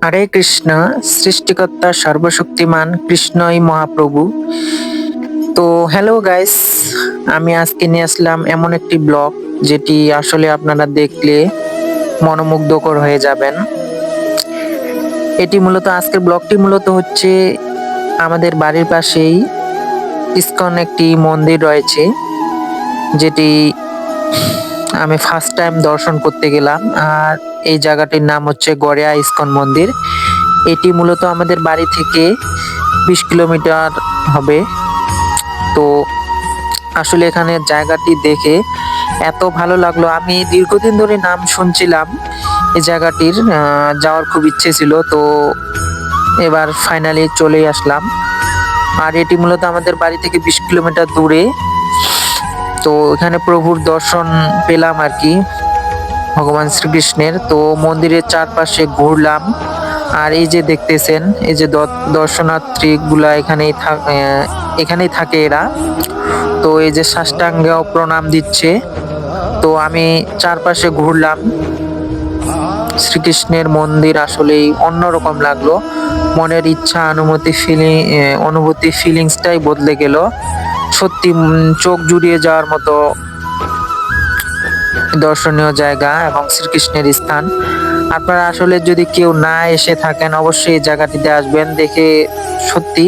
হরে কৃষ্ণ। সৃষ্টিকর্তা সর্বশক্তিমান কৃষ্ণই মহাপ্রভু। তো হ্যালো গাইস, আমি আজকে নিয়ে আসলাম এমন একটি ব্লগ যেটি আসলে আপনারা দেখলে মনোমুগ্ধকর হয়ে যাবেন। এটি মূলত আজকের ব্লগটি মূলত হচ্ছে আমাদের বাড়ির পাশেই ইসকন একটি মন্দির রয়েছে, যেটি আমি ফার্স্ট টাইম দর্শন করতে গেলাম। আর এই জায়গাটির নাম হচ্ছে গড়িয়া ইসকন মন্দির। এটি মূলত আমাদের বাড়ি থেকে 20 কিলোমিটার হবে। তো আসলে এখানে জায়গাটি দেখে এত ভালো লাগলো, আমি দীর্ঘদিন ধরে নাম শুনছিলাম এই জায়গাটির, যাওয়ার খুব ইচ্ছে ছিল। তো এবার ফাইনালি চলে আসলাম। আর এটি মূলত আমাদের বাড়ি থেকে 20 কিলোমিটার দূরে। তো এখানে প্রভুর দর্শন পেলাম আর কি, ভগবান শ্রীকৃষ্ণের। তো মন্দিরের চারপাশে ঘুরলাম। আর এই যে দেখতেছেন, এই যে দর্শনার্থী গুলা এখানেই থাকে এরা। তো এই যে সাষ্টাঙ্গ প্রণাম দিচ্ছে। তো আমি চারপাশে ঘুরলাম। শ্রীকৃষ্ণের মন্দির আসলেই অন্যরকম লাগলো। মনের ইচ্ছা অনুভূতি ফিলিংসটাই বদলে গেল। সত্যি চোখ জুড়িয়ে যাওয়ার মতো দর্শনীয় জায়গা এবং শ্রীকৃষ্ণের স্থান। আপনারা আসলে যদি কেউ না এসে থাকেন, অবশ্যই এই জায়গাটিতে আসবেন। দেখে সত্যি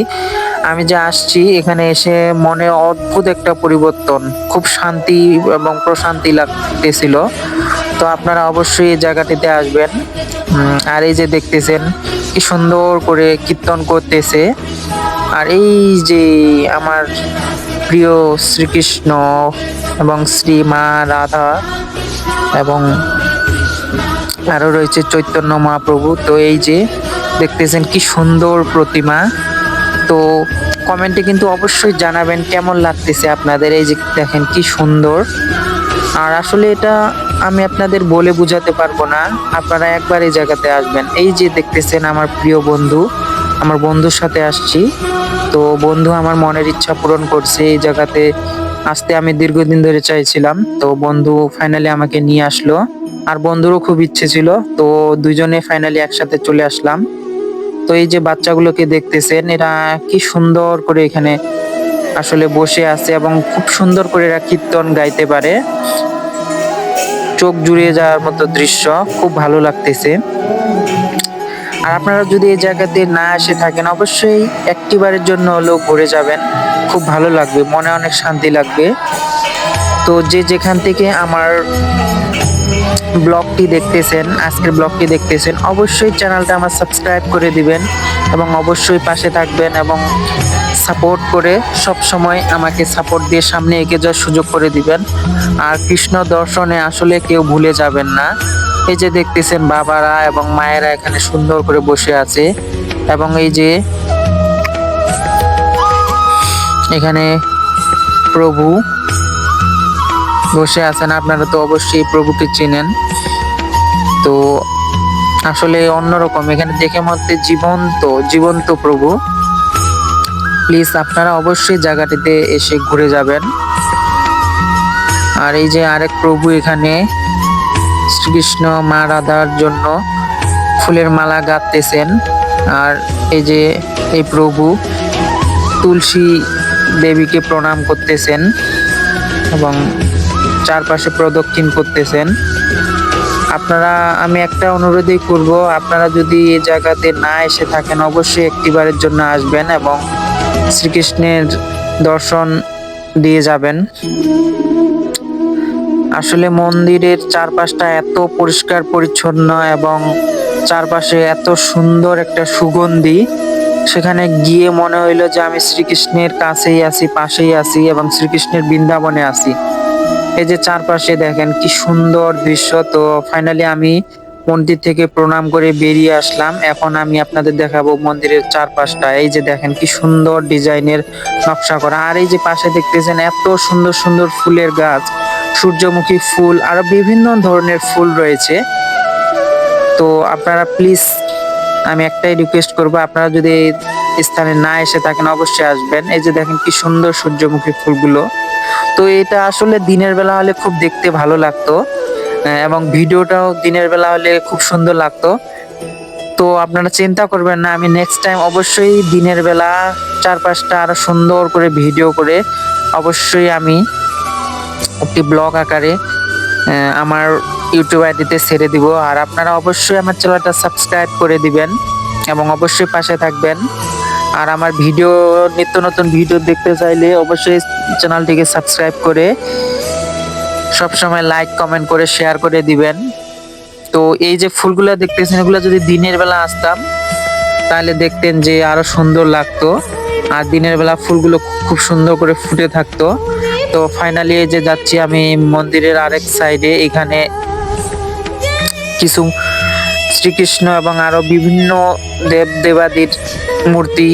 আমি যে আসছি, এখানে এসে মনে অদ্ভুত একটা পরিবর্তন, খুব শান্তি এবং প্রশান্তি লাগতেছিল। তো আপনারা অবশ্যই এই জায়গাটিতে আসবেন। আর এই যে দেখতেছেন কি সুন্দর করে কীর্তন করতেছে। আর এই যে আমার প্রিয় শ্রীকৃষ্ণ এবং শ্রী মা রাধা এবং আরো রয়েছে চৈতন্য মহাপ্রভু। তো এই যে দেখতেছেন কি সুন্দর প্রতিমা। তো কমেন্টে কিন্তু অবশ্যই জানাবেন কেমন লাগতেছে আপনাদের। এই যে দেখেন কি সুন্দর। আর আসলে এটা আমি আপনাদের বলে বুঝাতে পারবো না, আপনারা একবার এই জায়গাতে আসবেন। এই যে দেখতেছেন আমার প্রিয় বন্ধু, আমার বন্ধুর সাথে আসছি। তো বন্ধু আমার মনের ইচ্ছা পূরণ করছে, এই জায়গাতে আসতে আমি দীর্ঘদিন ধরে চাইছিলাম। তো বন্ধু ফাইনালি আমাকে নিয়ে আসলো। আর বন্ধুরও খুব ইচ্ছে ছিল, তো দুইজনে ফাইনালি একসাথে চলে আসলাম। তো এই যে বাচ্চাগুলোকে দেখতেছেন, এরা কি সুন্দর করে এখানে আসলে বসে আছে এবং খুব সুন্দর করে এরা কীর্তন গাইতে পারে। চোখ জুড়িয়ে যাওয়ার মতো দৃশ্য, খুব ভালো লাগতেছে। আর আপনারা যদি এই জায়গাতে না এসে থাকেন, অবশ্যই একটিবারের জন্য হলেও ঘুরে যাবেন, খুব ভালো লাগবে, মনে অনেক শান্তি লাগবে। তো যে যেখান থেকে আমার ব্লগটি দেখতেছেন, আজকের ব্লগটি দেখতেছেন, অবশ্যই চ্যানেলটা আমার সাবস্ক্রাইব করে দিবেন এবং অবশ্যই পাশে থাকবেন এবং সাপোর্ট করে সব সময় আমাকে সাপোর্ট দিয়ে সামনে এগিয়ে যাওয়ার সুযোগ করে দিবেন। আর কৃষ্ণ দর্শনে আসলে কেউ ভুলে যাবেন না। এই যে দেখতেছেন বাবারা এবং মায়েরা এখানে সুন্দর করে বসে আছে এবং এই যে এখানে প্রভু বসে আছেন। আপনারা তো অবশ্যই প্রভুকে চেনেন। তো আসলে অন্যরকম, এখানে দেখে মধ্যে জীবন্ত প্রভু। প্লিজ আপনারা অবশ্যই জায়গাটিতে এসে ঘুরে যাবেন। আর এই যে আরেক প্রভু এখানে শ্রীকৃষ্ণ মা রাধার জন্য ফুলের মালা গাঁথতেছেন। আর এই যে এই প্রভু তুলসী দেবীকে প্রণাম করতেছেন এবং চারপাশে প্রদক্ষিণ করতেছেন। আমি একটা অনুরোধই করব, আপনারা যদি এই জায়গাতে না এসে থাকেন, অবশ্যই একটিবারের জন্য আসবেন এবং শ্রীকৃষ্ণের দর্শন দিয়ে যাবেন। আসলে মন্দিরের চারপাশটা এত পরিষ্কার পরিচ্ছন্ন এবং চারপাশে এত সুন্দর একটা সুগন্ধি, সেখানে গিয়ে মনে হইলো যে আমি শ্রীকৃষ্ণের কাছেই আছি, পাশেই আছি এবং শ্রীকৃষ্ণের বৃন্দাবনে আছি। এই যে চারপাশে দেখেন কি সুন্দর দৃশ্য। তো ফাইনালি আমি মন্দির থেকে প্রণাম করে বেরিয়ে আসলাম। এখন আমি আপনাদের দেখাবো মন্দিরের চারপাশটা। এই যে দেখেন কি সুন্দর ডিজাইনের নকশা করা। আর এই যে পাশে দেখতেছেন এত সুন্দর সুন্দর ফুলের গাছ, সূর্যমুখী ফুল, আরো বিভিন্ন ধরনের ফুল রয়েছে। তো আপনারা প্লিজ, আমি একটাই রিকোয়েস্ট করব, আপনারা যদি এই স্থানে না এসে থাকেন অবশ্যই আসবেন। এই যে দেখেন কি সুন্দর সূর্যমুখী ফুলগুলো। তো এটা আসলে দিনের বেলা হলে খুব দেখতে ভালো লাগতো, এবং ভিডিওটাও দিনের বেলা হলে খুব সুন্দর লাগতো। তো আপনারা চিন্তা করবেন না, আমি নেক্সট টাইম অবশ্যই দিনের বেলা চারপাশটা আরো সুন্দর করে ভিডিও করে অবশ্যই আমি একটি ব্লগ আকারে আমার ইউটিউব আইডিতে ছেড়ে দিব। আর আপনারা অবশ্যই আমার চ্যানেলটা সাবস্ক্রাইব করে দিবেন এবং অবশ্যই পাশে থাকবেন। আর আমার ভিডিও নিত্য নতুন ভিডিও দেখতে চাইলে অবশ্যই চ্যানেলটিকে সাবস্ক্রাইব করে সবসময় লাইক কমেন্ট করে শেয়ার করে দিবেন। তো এই যে ফুলগুলো দেখতেছেন, এগুলো যদি দিনের বেলা আসতাম তাহলে দেখতেন যে আরো সুন্দর লাগতো। আর দিনের বেলা ফুলগুলো খুব সুন্দর করে ফুটে থাকতো। তো ফাইনালি এই যে যাচ্ছি আমি মন্দিরের আরেক সাইডে, এখানে কিছু শ্রীকৃষ্ণ এবং আরো বিভিন্ন দেব দেবাদির মূর্তি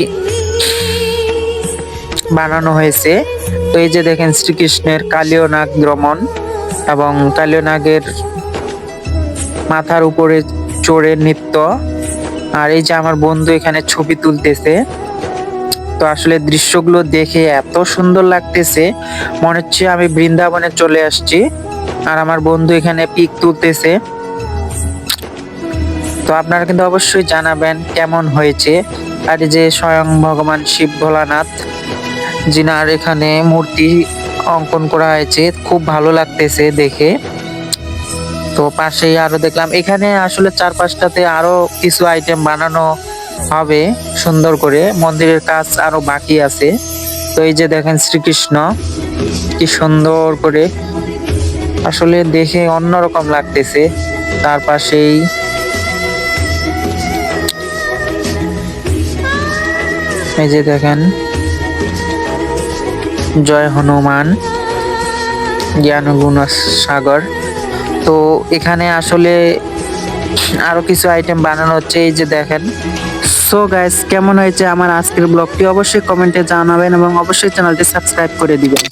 বানানো হয়েছে। তো এই যে দেখেন শ্রীকৃষ্ণের কালীয় নাগ দমন এবং কালীয় নাগের মাথার উপরে চড়ে নৃত্য। আর এই যে আমার বন্ধু এখানে ছবি তুলতেছে। তো আসলে দৃশ্যগুলো দেখে এত সুন্দর লাগতেছে, মনে হচ্ছে আমি বৃন্দাবনে চলে আসছি। আর আমার বন্ধু এখানে পিক তুলতেছে। তো আপনারা কিন্তু অবশ্যই জানাবেন কেমন হয়েছে। আর এই যে স্বয়ং ভগবান শিব ভোলানাথ জিনার এখানে মূর্তি অঙ্কন করা হয়েছে, খুব ভালো লাগতেছে দেখে। তো পাশেই আরো দেখলাম এখানে আসলে চারপাশটাতে আরো কিছু আইটেম বানানো হবে সুন্দর করে, মন্দিরের কাজ আরো বাকি আছে। তো এই যে দেখেন শ্রীকৃষ্ণ কি সুন্দর করে, আসলে দেখে অন্যরকম লাগতেছে। তার পাশেই এই যে দেখেন জয় হনুমান জ্ঞান গুণ সাগর। তো এখানে আসলে আরো কিছু আইটেম বানানো হচ্ছে, এই যে দেখেন। সো গাইস, কেমন হয়েছে আমার আজকের ব্লগটি অবশ্যই কমেন্টে জানাবেন এবং অবশ্যই চ্যানেলটি সাবস্ক্রাইব করে দিবেন।